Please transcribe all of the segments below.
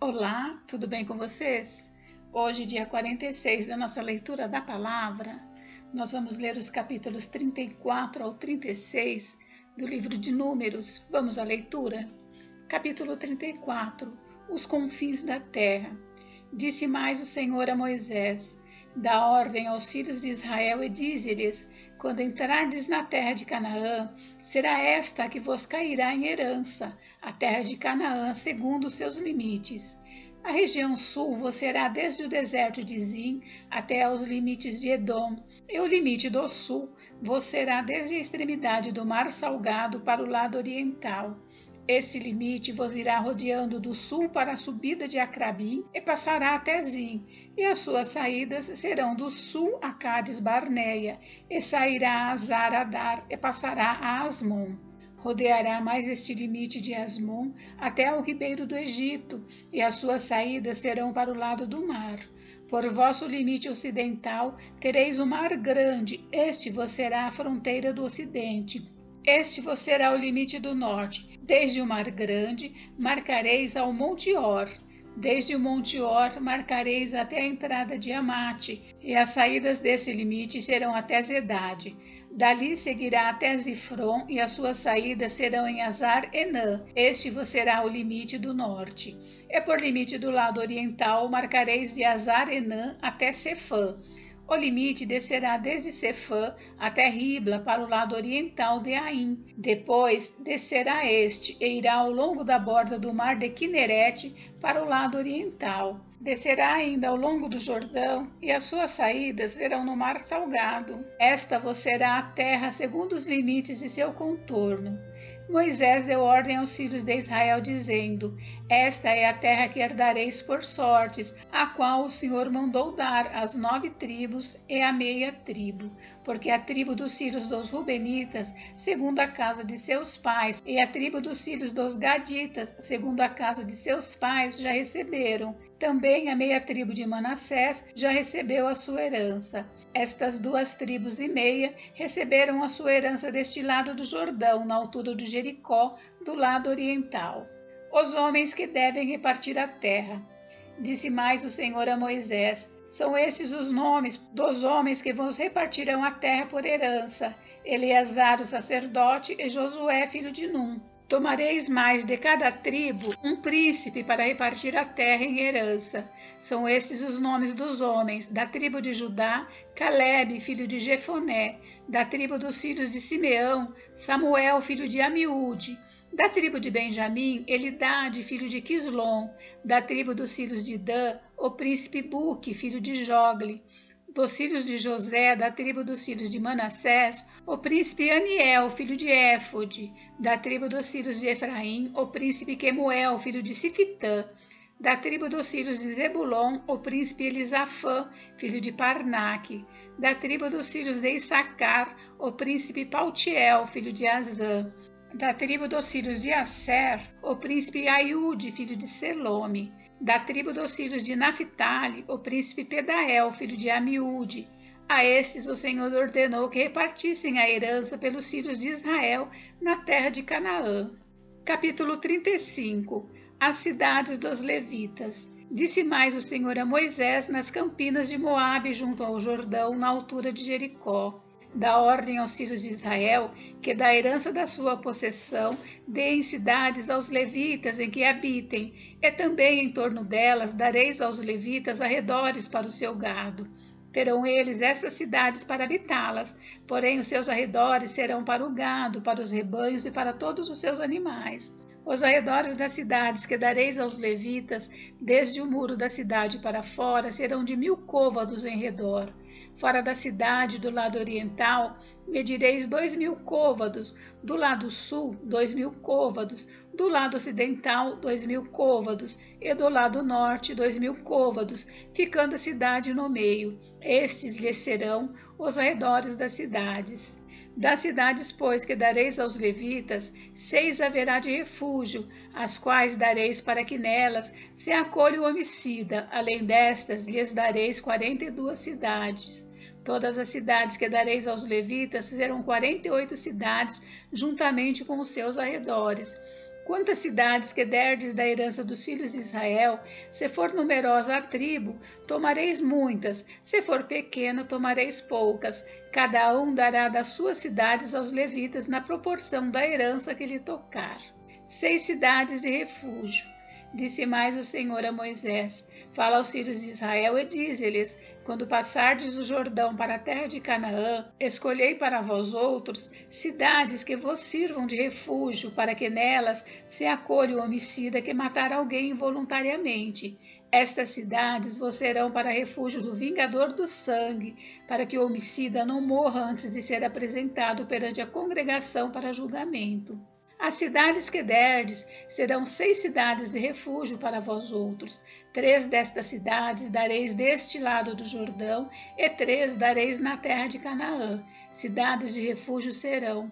Olá, tudo bem com vocês? Hoje, dia 46 da nossa leitura da palavra, nós vamos ler os capítulos 34 ao 36 do livro de Números. Vamos à leitura? Capítulo 34: Os confins da terra. Disse mais o Senhor a Moisés: dá ordem aos filhos de Israel e dize-lhes: quando entrardes na terra de Canaã, será esta a que vos cairá em herança, a terra de Canaã, segundo os seus limites. A região sul vos será desde o deserto de Zin até aos limites de Edom, e o limite do sul vos será desde a extremidade do mar Salgado para o lado oriental. Este limite vos irá rodeando do sul para a subida de Acrabim e passará até Zin, e as suas saídas serão do sul a Cades Barneia, e sairá a Zar-Adar e passará a Asmon. Rodeará mais este limite de Asmon até ao ribeiro do Egito, e as suas saídas serão para o lado do mar. Por vosso limite ocidental tereis o mar grande, este vos será a fronteira do ocidente. Este vos será o limite do norte. Desde o mar grande marcareis ao Monte Or. Desde o Monte Or marcareis até a entrada de Amate, e as saídas desse limite serão até Zedade. Dali seguirá até Zifron, e as suas saídas serão em Azar-Enã. Este vos será o limite do norte. E por limite do lado oriental marcareis de Azar-Enã até Sefã. O limite descerá desde Sefã até Ribla para o lado oriental de Aim. Depois descerá este e irá ao longo da borda do mar de Quinerete para o lado oriental. Descerá ainda ao longo do Jordão, e as suas saídas serão no mar Salgado. Esta vos será a terra segundo os limites de seu contorno. Moisés deu ordem aos filhos de Israel, dizendo: esta é a terra que herdareis por sortes, a qual o Senhor mandou dar às 9 tribos e à meia tribo, porque a tribo dos filhos dos Rubenitas, segundo a casa de seus pais, e a tribo dos filhos dos Gaditas, segundo a casa de seus pais, já receberam. Também a meia tribo de Manassés já recebeu a sua herança. Estas 2 tribos e meia receberam a sua herança deste lado do Jordão, na altura de Jericó, do lado oriental. Os homens que devem repartir a terra. Disse mais o Senhor a Moisés: são estes os nomes dos homens que vos repartirão a terra por herança: Eleazar o sacerdote e Josué filho de Num. Tomareis mais de cada tribo um príncipe para repartir a terra em herança. São estes os nomes dos homens: da tribo de Judá, Calebe, filho de Jefoné; da tribo dos filhos de Simeão, Samuel, filho de Amiúde; da tribo de Benjamim, Elidade, filho de Quislom; da tribo dos filhos de Dan, o príncipe Buque, filho de Jogle; dos filhos de José, da tribo dos filhos de Manassés, o príncipe Aniel, filho de Éfode; da tribo dos filhos de Efraim, o príncipe Quemuel, filho de Sifitã; da tribo dos filhos de Zebulon, o príncipe Elisafã, filho de Parnaque; da tribo dos filhos de Issacar, o príncipe Paltiel, filho de Azã; da tribo dos filhos de Asser, o príncipe Aiude, filho de Selome; da tribo dos filhos de Naphtali, o príncipe Pedael, filho de Amiúde. A estes o Senhor ordenou que repartissem a herança pelos filhos de Israel na terra de Canaã. Capítulo 35. As cidades dos levitas. Disse mais o Senhor a Moisés nas campinas de Moabe, junto ao Jordão, na altura de Jericó: dá ordem aos filhos de Israel que da herança da sua possessão deem cidades aos levitas em que habitem, e também em torno delas dareis aos levitas arredores para o seu gado. Terão eles essas cidades para habitá-las, porém os seus arredores serão para o gado, para os rebanhos e para todos os seus animais. Os arredores das cidades que dareis aos levitas, desde o muro da cidade para fora, serão de 1000 côvados em redor. Fora da cidade, do lado oriental, medireis 2000 côvados, do lado sul, 2000 côvados, do lado ocidental, 2000 côvados, e do lado norte, 2000 côvados, ficando a cidade no meio. Estes lhes serão os arredores das cidades. Das cidades, pois, que dareis aos levitas, 6 haverá de refúgio, as quais dareis para que nelas se acolha o homicida. Além destas, lhes dareis 42 cidades. Todas as cidades que dareis aos levitas serão 48 cidades, juntamente com os seus arredores. Quantas cidades que derdes da herança dos filhos de Israel, se for numerosa a tribo, tomareis muitas, se for pequena, tomareis poucas. Cada um dará das suas cidades aos levitas na proporção da herança que lhe tocar. 6 cidades de refúgio. Disse mais o Senhor a Moisés: fala aos filhos de Israel e dize-lhes: quando passardes o Jordão para a terra de Canaã, escolhei para vós outros cidades que vos sirvam de refúgio, para que nelas se acolha o homicida que matar alguém involuntariamente. Estas cidades vos serão para refúgio do vingador do sangue, para que o homicida não morra antes de ser apresentado perante a congregação para julgamento. As cidades que derdes serão 6 cidades de refúgio para vós outros. 3 destas cidades dareis deste lado do Jordão, e 3 dareis na terra de Canaã. Cidades de refúgio serão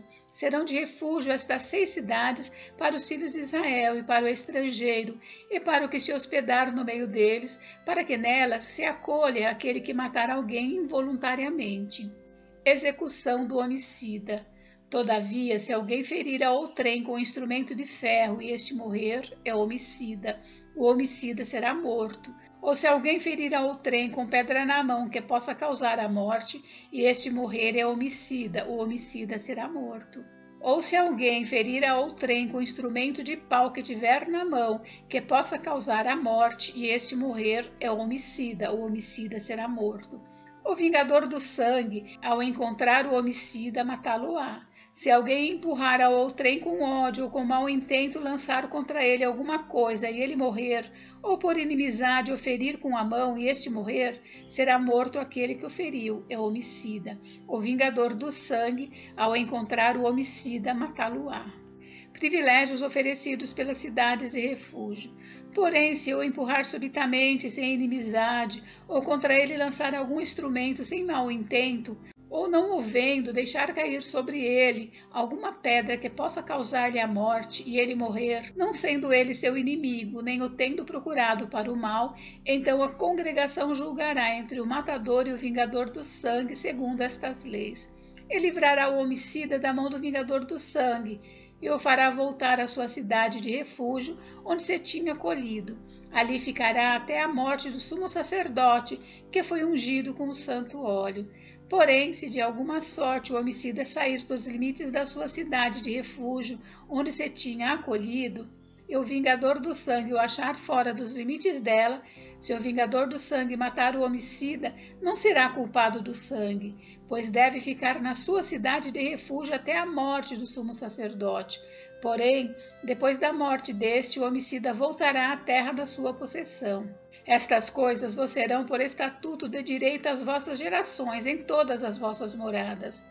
de refúgio estas 6 cidades para os filhos de Israel e para o estrangeiro, e para o que se hospedar no meio deles, para que nelas se acolha aquele que matar alguém involuntariamente. Execução do homicida. Todavia, se alguém ferir a outrem com instrumento de ferro e este morrer, é homicida. O homicida será morto. Ou se alguém ferir a outrem com pedra na mão que possa causar a morte, e este morrer, é homicida. O homicida será morto. Ou se alguém ferir a outrem com instrumento de pau que tiver na mão, que possa causar a morte, e este morrer, é homicida. O homicida será morto. O vingador do sangue, ao encontrar o homicida, matá-lo-á. Se alguém empurrar a outrem com ódio ou com mau intento lançar contra ele alguma coisa e ele morrer, ou por inimizade o ferir com a mão e este morrer, será morto aquele que o feriu, é homicida. O vingador do sangue, ao encontrar o homicida, matá-lo-á. Privilégios oferecidos pelas cidades de refúgio. Porém, se o empurrar subitamente, sem inimizade, ou contra ele lançar algum instrumento sem mau intento, ou não o vendo, deixar cair sobre ele alguma pedra que possa causar-lhe a morte e ele morrer, não sendo ele seu inimigo, nem o tendo procurado para o mal, então a congregação julgará entre o matador e o vingador do sangue, segundo estas leis. E livrará o homicida da mão do vingador do sangue, e o fará voltar à sua cidade de refúgio, onde se tinha acolhido. Ali ficará até a morte do sumo sacerdote, que foi ungido com o santo óleo. Porém, se de alguma sorte o homicida sair dos limites da sua cidade de refúgio, onde se tinha acolhido, e o vingador do sangue o achar fora dos limites dela, se o vingador do sangue matar o homicida, não será culpado do sangue, pois deve ficar na sua cidade de refúgio até a morte do sumo sacerdote. Porém, depois da morte deste, o homicida voltará à terra da sua possessão. Estas coisas vos serão por estatuto de direito às vossas gerações, em todas as vossas moradas.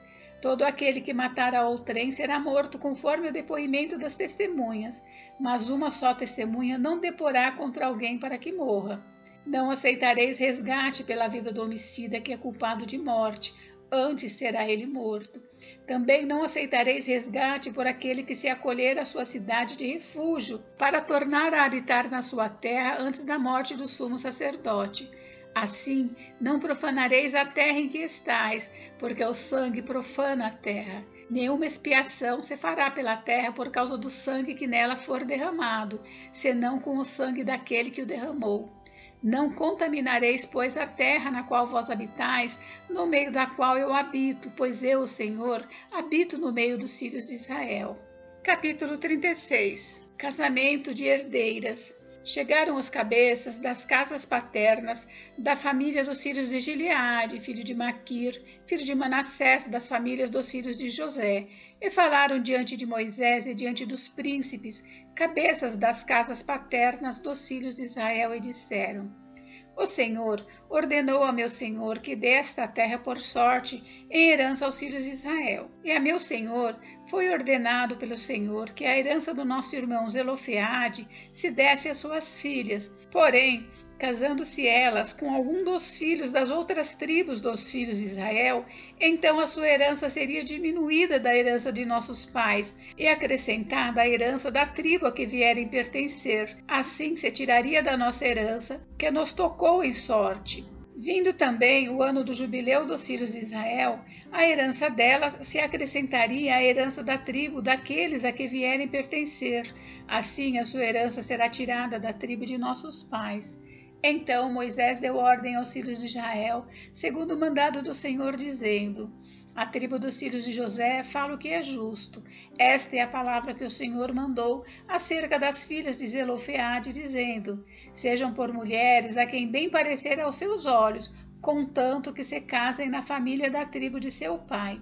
Todo aquele que matar a outrem será morto conforme o depoimento das testemunhas, mas uma só testemunha não deporá contra alguém para que morra. Não aceitareis resgate pela vida do homicida que é culpado de morte, antes será ele morto. Também não aceitareis resgate por aquele que se acolher à sua cidade de refúgio, para tornar a habitar na sua terra antes da morte do sumo sacerdote. Assim, não profanareis a terra em que estais, porque o sangue profana a terra. Nenhuma expiação se fará pela terra por causa do sangue que nela for derramado, senão com o sangue daquele que o derramou. Não contaminareis, pois, a terra na qual vós habitais, no meio da qual eu habito, pois eu, o Senhor, habito no meio dos filhos de Israel. Capítulo 36. Casamento de herdeiras. Chegaram os cabeças das casas paternas da família dos filhos de Gileade, filho de Maquir, filho de Manassés, das famílias dos filhos de José, e falaram diante de Moisés e diante dos príncipes, cabeças das casas paternas dos filhos de Israel, e disseram: O Senhor ordenou a meu senhor que dê esta terra por sorte em herança aos filhos de Israel. E a meu senhor foi ordenado pelo Senhor que a herança do nosso irmão Zelofeade se desse às suas filhas. Porém, casando-se elas com algum dos filhos das outras tribos dos filhos de Israel, então a sua herança seria diminuída da herança de nossos pais e acrescentada à herança da tribo a que vierem pertencer. Assim se tiraria da nossa herança, que nos tocou em sorte. Vindo também o ano do jubileu dos filhos de Israel, a herança delas se acrescentaria à herança da tribo daqueles a que vierem pertencer. Assim a sua herança será tirada da tribo de nossos pais. Então Moisés deu ordem aos filhos de Israel, segundo o mandado do Senhor, dizendo: a tribo dos filhos de José fala o que é justo. Esta é a palavra que o Senhor mandou acerca das filhas de Zelofeade, dizendo: sejam por mulheres a quem bem parecer aos seus olhos, contanto que se casem na família da tribo de seu pai.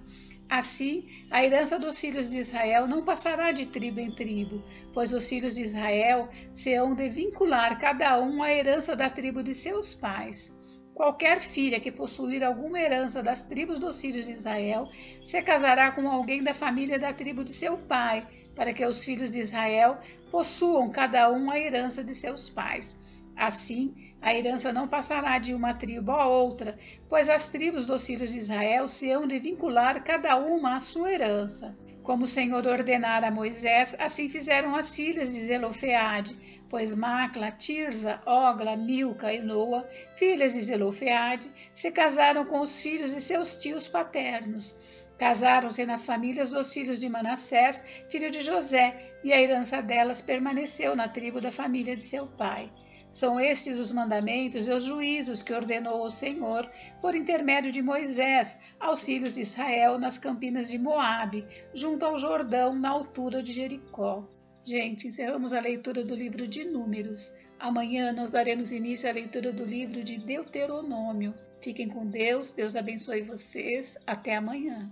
Assim, a herança dos filhos de Israel não passará de tribo em tribo, pois os filhos de Israel se hão de vincular cada um à herança da tribo de seus pais. Qualquer filha que possuir alguma herança das tribos dos filhos de Israel se casará com alguém da família da tribo de seu pai, para que os filhos de Israel possuam cada um a herança de seus pais. Assim, a herança não passará de uma tribo a outra, pois as tribos dos filhos de Israel se hão de vincular cada uma à sua herança. Como o Senhor ordenara a Moisés, assim fizeram as filhas de Zelofeade, pois Macla, Tirza, Ogla, Milca e Noa, filhas de Zelofeade, se casaram com os filhos de seus tios paternos. Casaram-se nas famílias dos filhos de Manassés, filho de José, e a herança delas permaneceu na tribo da família de seu pai. São estes os mandamentos e os juízos que ordenou o Senhor, por intermédio de Moisés, aos filhos de Israel nas campinas de Moabe, junto ao Jordão, na altura de Jericó. Gente, encerramos a leitura do livro de Números. Amanhã nós daremos início à leitura do livro de Deuteronômio. Fiquem com Deus, Deus abençoe vocês. Até amanhã.